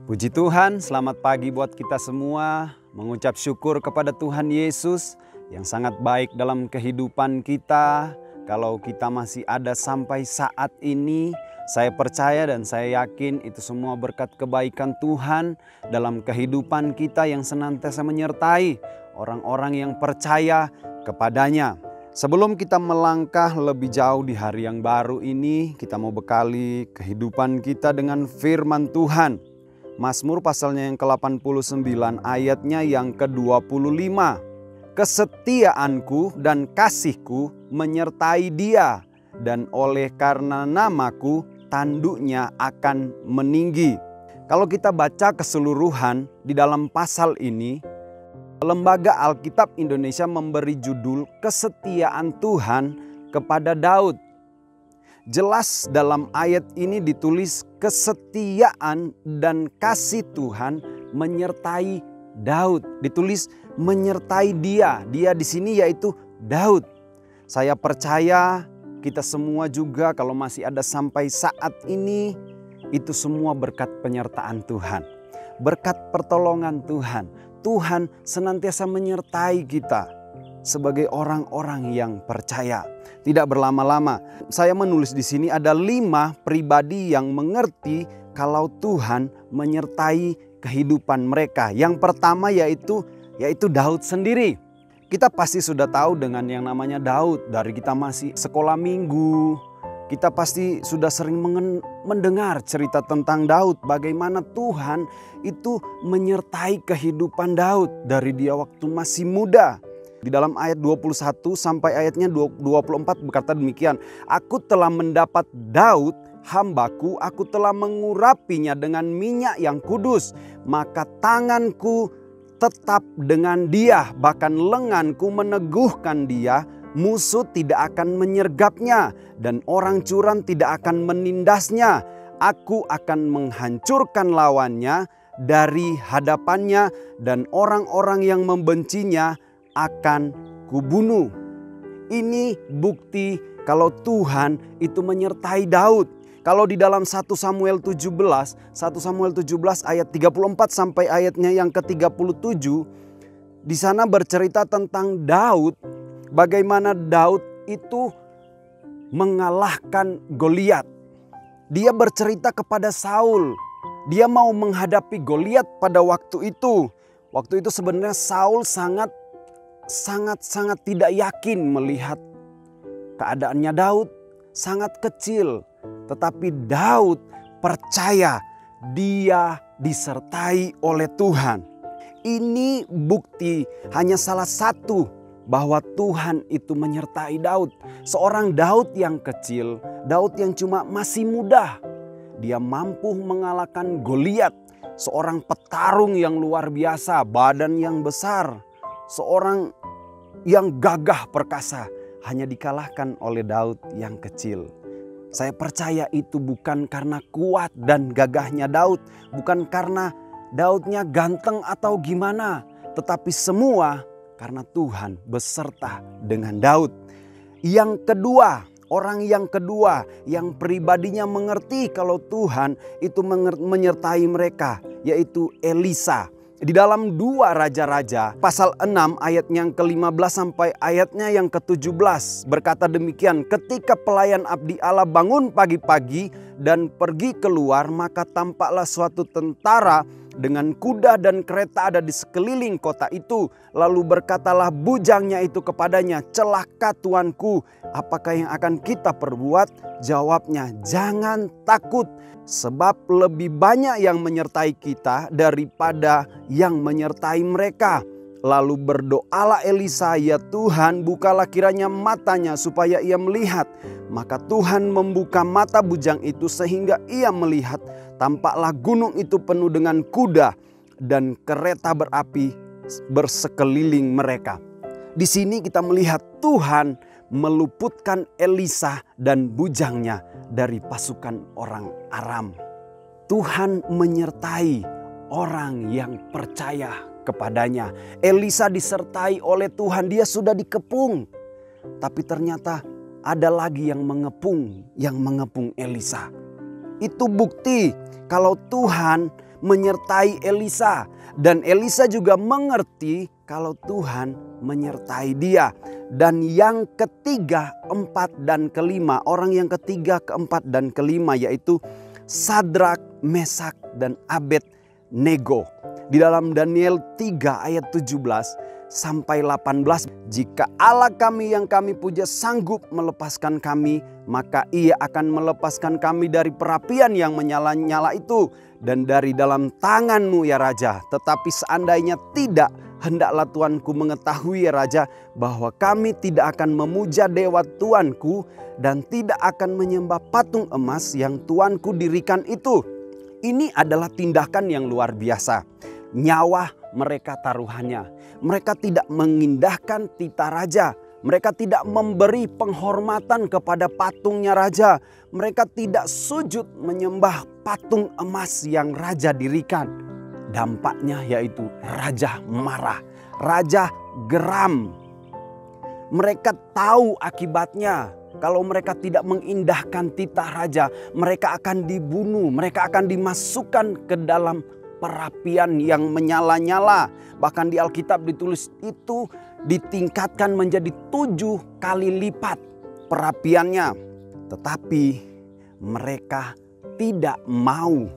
Puji Tuhan, selamat pagi buat kita semua. Mengucap syukur kepada Tuhan Yesus yang sangat baik dalam kehidupan kita. Kalau kita masih ada sampai saat ini, saya percaya dan saya yakin itu semua berkat kebaikan Tuhan dalam kehidupan kita yang senantiasa menyertai orang-orang yang percaya kepadanya. Sebelum kita melangkah lebih jauh di hari yang baru ini, kita mau bekali kehidupan kita dengan firman Tuhan. Mazmur pasalnya yang ke-89 ayatnya yang ke-25. Kesetiaanku dan kasihku menyertai dia, dan oleh karena namaku tanduknya akan meninggi. Kalau kita baca keseluruhan di dalam pasal ini, Lembaga Alkitab Indonesia memberi judul Kesetiaan Tuhan kepada Daud. Jelas dalam ayat ini ditulis kesetiaan dan kasih Tuhan menyertai Daud. Ditulis menyertai dia. Dia di sini yaitu Daud. Saya percaya kita semua juga kalau masih ada sampai saat ini, itu semua berkat penyertaan Tuhan. Berkat pertolongan Tuhan. Tuhan senantiasa menyertai kita sebagai orang-orang yang percaya. Tidak berlama-lama, saya menulis di sini ada 5 pribadi yang mengerti kalau Tuhan menyertai kehidupan mereka. Yang pertama yaitu Daud sendiri. Kita pasti sudah tahu dengan yang namanya Daud dari kita masih sekolah minggu. Kita pasti sudah sering mendengar cerita tentang Daud, bagaimana Tuhan itu menyertai kehidupan Daud dari dia waktu masih muda. Di dalam ayat 21 sampai ayatnya 24 berkata demikian. Aku telah mendapat Daud, hambaku, aku telah mengurapinya dengan minyak yang kudus. Maka tanganku tetap dengan dia, bahkan lenganku meneguhkan dia. Musuh tidak akan menyergapnya dan orang curang tidak akan menindasnya. Aku akan menghancurkan lawannya dari hadapannya dan orang-orang yang membencinya akan kubunuh. Ini bukti kalau Tuhan itu menyertai Daud. Kalau di dalam 1 Samuel 17 ayat 34 sampai ayatnya yang ke-37, di sana bercerita tentang Daud, bagaimana Daud itu mengalahkan Goliat. Dia bercerita kepada Saul, dia mau menghadapi Goliat pada waktu itu. Waktu itu sebenarnya Saul sangat tidak yakin melihat keadaannya Daud, sangat kecil. Tetapi Daud percaya dia disertai oleh Tuhan. Ini bukti hanya salah satu bahwa Tuhan itu menyertai Daud. Seorang Daud yang kecil, Daud yang cuma masih muda. Dia mampu mengalahkan Goliat, seorang petarung yang luar biasa, badan yang besar. Seorang yang gagah perkasa hanya dikalahkan oleh Daud yang kecil. Saya percaya itu bukan karena kuat dan gagahnya Daud. Bukan karena Daudnya ganteng atau gimana. Tetapi semua karena Tuhan beserta dengan Daud. Yang kedua, orang yang kedua yang pribadinya mengerti kalau Tuhan itu menyertai mereka, yaitu Elisa. Di dalam 2 Raja-Raja pasal 6 ayatnya yang ke-15 sampai ayatnya yang ke-17 berkata demikian. Ketika pelayan abdi Allah bangun pagi-pagi dan pergi keluar, maka tampaklah suatu tentara dengan kuda dan kereta ada di sekeliling kota itu. Lalu berkatalah bujangnya itu kepadanya, celaka tuanku, apakah yang akan kita perbuat? Jawabnya, jangan takut, sebab lebih banyak yang menyertai kita daripada yang menyertai mereka. Lalu berdoalah Elisa, ya Tuhan, bukalah kiranya matanya supaya ia melihat. Maka Tuhan membuka mata bujang itu sehingga ia melihat. Tampaklah gunung itu penuh dengan kuda dan kereta berapi bersekeliling mereka. Di sini kita melihat Tuhan meluputkan Elisa dan bujangnya dari pasukan orang Aram. Tuhan menyertai orang yang percaya kepadanya. Elisa disertai oleh Tuhan, dia sudah dikepung. Tapi ternyata ada lagi yang mengepung Elisa. Itu bukti kalau Tuhan menyertai Elisa. Dan Elisa juga mengerti kalau Tuhan menyertai dia. Dan yang ketiga, empat dan kelima, orang yang ketiga, keempat dan kelima yaitu Sadrak, Mesak dan Abednego. Di dalam Daniel 3 ayat 17 sampai 18, jika Allah kami yang kami puja sanggup melepaskan kami, maka Ia akan melepaskan kami dari perapian yang menyala-nyala itu dan dari dalam tanganmu ya Raja. Tetapi seandainya tidak, hendaklah Tuanku mengetahui ya Raja, bahwa kami tidak akan memuja dewa Tuanku dan tidak akan menyembah patung emas yang Tuanku dirikan itu. Ini adalah tindakan yang luar biasa. Nyawa mereka taruhannya. Mereka tidak mengindahkan tita raja. Mereka tidak memberi penghormatan kepada patungnya raja. Mereka tidak sujud menyembah patung emas yang raja dirikan. Dampaknya yaitu raja marah, raja geram. Mereka tahu akibatnya. Kalau mereka tidak mengindahkan titah raja, mereka akan dibunuh, mereka akan dimasukkan ke dalam perapian yang menyala-nyala. Bahkan di Alkitab ditulis itu ditingkatkan menjadi 7 kali lipat perapiannya. Tetapi mereka tidak mau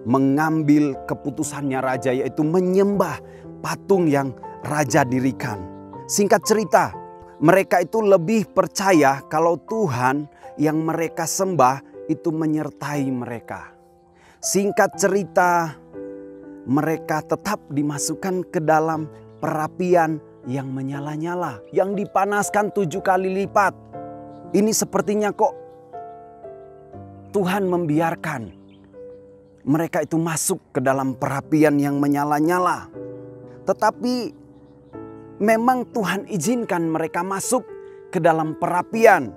mengambil keputusannya raja, yaitu menyembah patung yang raja dirikan. Singkat cerita, mereka itu lebih percaya kalau Tuhan yang mereka sembah itu menyertai mereka. Singkat cerita, mereka tetap dimasukkan ke dalam perapian yang menyala-nyala, yang dipanaskan 7 kali lipat. Ini sepertinya kok Tuhan membiarkan mereka itu masuk ke dalam perapian yang menyala-nyala. Tetapi memang Tuhan izinkan mereka masuk ke dalam perapian.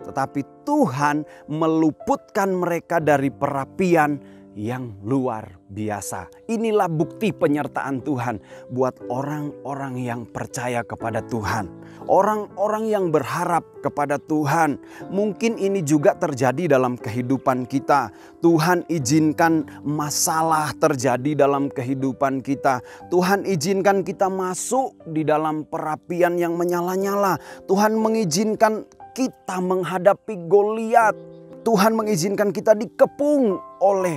Tetapi Tuhan meluputkan mereka dari perapian yang luar biasa. Inilah bukti penyertaan Tuhan buat orang-orang yang percaya kepada Tuhan. Orang-orang yang berharap kepada Tuhan. Mungkin ini juga terjadi dalam kehidupan kita. Tuhan izinkan masalah terjadi dalam kehidupan kita. Tuhan izinkan kita masuk di dalam perapian yang menyala-nyala. Tuhan mengizinkan kita menghadapi Goliat. Tuhan mengizinkan kita dikepung oleh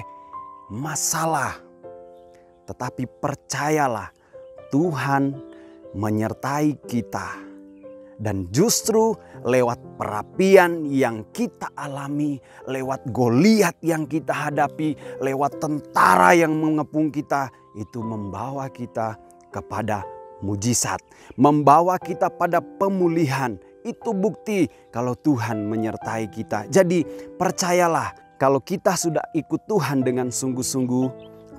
masalah. Tetapi percayalah, Tuhan menyertai kita. Dan justru lewat perapian yang kita alami, lewat Goliat yang kita hadapi, lewat tentara yang mengepung kita, itu membawa kita kepada mujizat, membawa kita pada pemulihan. Itu bukti kalau Tuhan menyertai kita. Jadi percayalah, kalau kita sudah ikut Tuhan dengan sungguh-sungguh,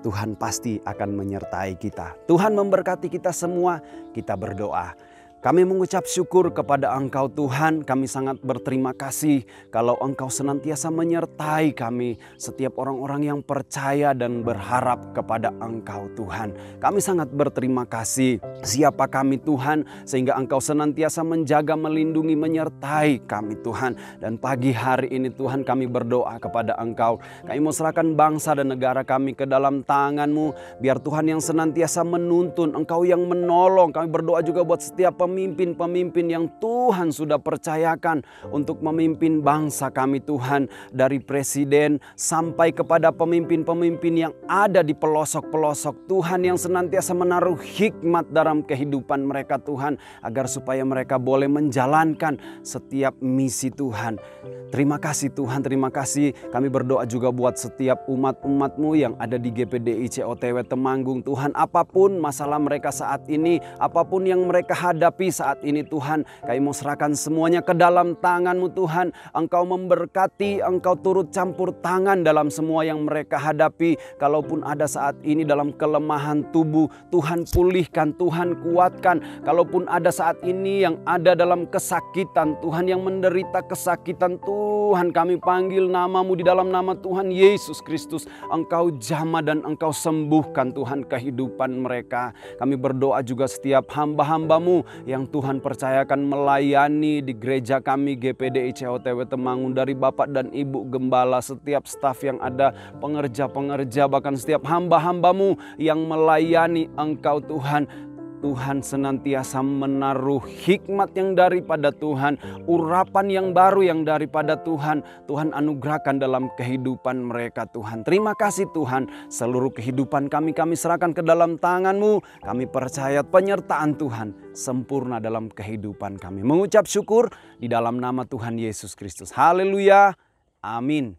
Tuhan pasti akan menyertai kita. Tuhan memberkati kita semua. Kita berdoa. Kami mengucap syukur kepada Engkau Tuhan. Kami sangat berterima kasih kalau Engkau senantiasa menyertai kami. Setiap orang-orang yang percaya dan berharap kepada Engkau Tuhan. Kami sangat berterima kasih. Siapa kami Tuhan, sehingga Engkau senantiasa menjaga, melindungi, menyertai kami Tuhan. Dan pagi hari ini Tuhan kami berdoa kepada Engkau. Kami mau serahkan bangsa dan negara kami ke dalam tangan-Mu. Biar Tuhan yang senantiasa menuntun, Engkau yang menolong. Kami berdoa juga buat setiap pemimpin-pemimpin yang Tuhan sudah percayakan untuk memimpin bangsa kami Tuhan. Dari presiden sampai kepada pemimpin-pemimpin yang ada di pelosok-pelosok. Tuhan yang senantiasa menaruh hikmat dalam kehidupan mereka Tuhan. Agar supaya mereka boleh menjalankan setiap misi Tuhan. Terima kasih Tuhan, terima kasih. Kami berdoa juga buat setiap umat-umat-Mu yang ada di GPDI COTW Temanggung. Tuhan, apapun masalah mereka saat ini, apapun yang mereka hadapi saat ini Tuhan, kami mau serahkan semuanya ke dalam tangan-Mu Tuhan. Engkau memberkati, Engkau turut campur tangan dalam semua yang mereka hadapi. Kalaupun ada saat ini dalam kelemahan tubuh, Tuhan pulihkan, Tuhan kuatkan. Kalaupun ada saat ini yang ada dalam kesakitan, Tuhan yang menderita kesakitan, Tuhan kami panggil nama-Mu di dalam nama Tuhan Yesus Kristus. Engkau jamah dan Engkau sembuhkan Tuhan kehidupan mereka. Kami berdoa juga setiap hamba-hamba-Mu yang Tuhan percayakan melayani di gereja kami GPDI COTW Temanggung, dari Bapak dan Ibu Gembala, setiap staf yang ada, pengerja-pengerja, bahkan setiap hamba-hambamu yang melayani Engkau Tuhan. Tuhan senantiasa menaruh hikmat yang daripada Tuhan, urapan yang baru yang daripada Tuhan, Tuhan anugerahkan dalam kehidupan mereka Tuhan. Terima kasih Tuhan, seluruh kehidupan kami serahkan ke dalam tangan-Mu. Kami percaya penyertaan Tuhan sempurna dalam kehidupan kami. Mengucap syukur di dalam nama Tuhan Yesus Kristus. Haleluya. Amin.